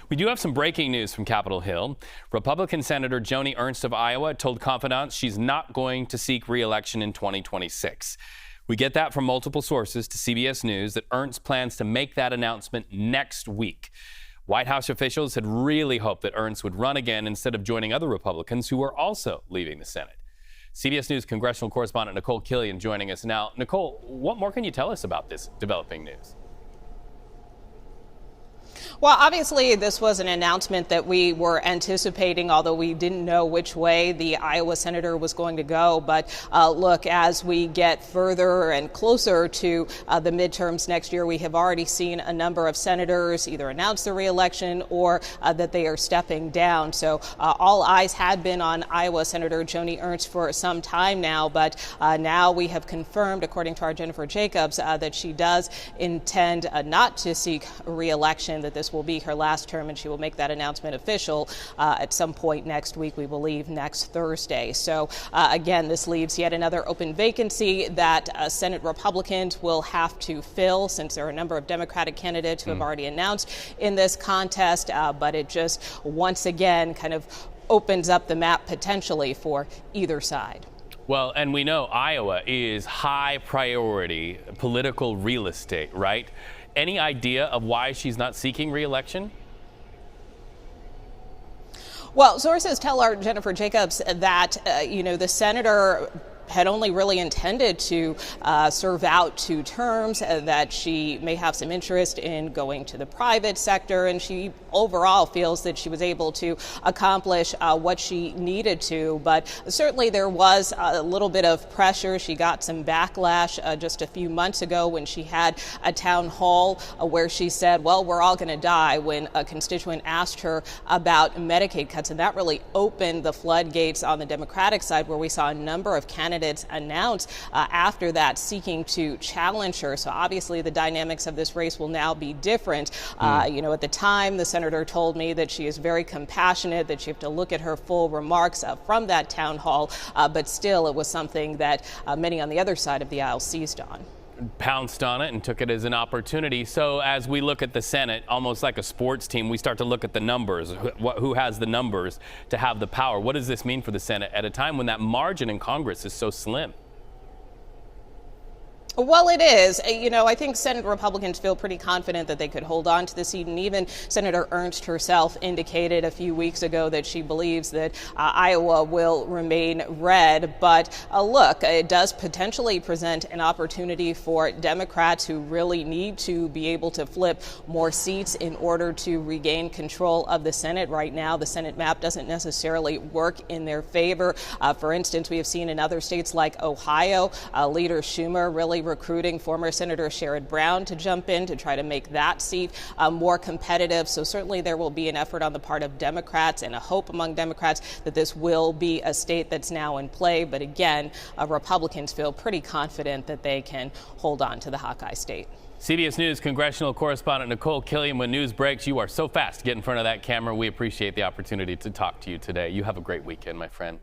We do have some breaking news from Capitol Hill. Republican Senator Joni Ernst of Iowa told confidants she's not going to seek re-election in 2026. We get that from multiple sources to CBS News that Ernst plans to make that announcement next week. White House officials had really hoped that Ernst would run again instead of joining other Republicans who were also leaving the Senate. CBS News congressional correspondent Nikole Killion joining us now. Nikole, what more can you tell us about this developing news? Well, obviously, this was an announcement that we were anticipating, although we didn't know which way the Iowa senator was going to go. But look, as we get further and closer to the midterms next year, we have already seen a number of senators either announce their reelection or that they are stepping down. So all eyes had been on Iowa Senator Joni Ernst for some time now. But now we have confirmed, according to our Jennifer Jacobs, that she does intend not to seek reelection, that this will be her last term, and she will make that announcement official at some point next week, we believe next Thursday. So again, this leaves yet another open vacancy that Senate Republicans will have to fill, since there are a number of Democratic candidates who have already announced in this contest, but it just once again kind of opens up the map potentially for either side. Well, and we know Iowa is high priority political real estate, right? Any idea of why she's not seeking re-election? Well, sources tell our Jennifer Jacobs that, the senator had only really intended to serve out 2 terms, that she may have some interest in going to the private sector, and she overall feels that she was able to accomplish what she needed to. But certainly there was a little bit of pressure. She got some backlash just a few months ago when she had a town hall where she said, well, we're all going to die, when a constituent asked her about Medicaid cuts. And that really opened the floodgates on the Democratic side, where we saw a number of candidates announced after that seeking to challenge her. So obviously the dynamics of this race will now be different. At the time, the senator told me that she is very compassionate, that you have to look at her full remarks from that town hall, but still it was something that many on the other side of the aisle seized on. Pounced on it and took it as an opportunity. So as we look at the Senate, almost like a sports team, we start to look at the numbers. Who has the numbers to have the power? What does this mean for the Senate at a time when that margin in Congress is so slim? Well, it is. I think Senate Republicans feel pretty confident that they could hold on to the seat. And even Senator Ernst herself indicated a few weeks ago that she believes that Iowa will remain red. But look, it does potentially present an opportunity for Democrats who really need to be able to flip more seats in order to regain control of the Senate. Right now, the Senate map doesn't necessarily work in their favor. For instance, we have seen in other states like Ohio, Leader Schumer really recruiting former Senator Sherrod Brown to jump in to try to make that seat more competitive. So certainly there will be an effort on the part of Democrats and a hope among Democrats that this will be a state that's now in play. But again, Republicans feel pretty confident that they can hold on to the Hawkeye state. CBS News congressional correspondent Nikole Killion, when news breaks, you are so fast to get in front of that camera. We appreciate the opportunity to talk to you today. You have a great weekend, my friend.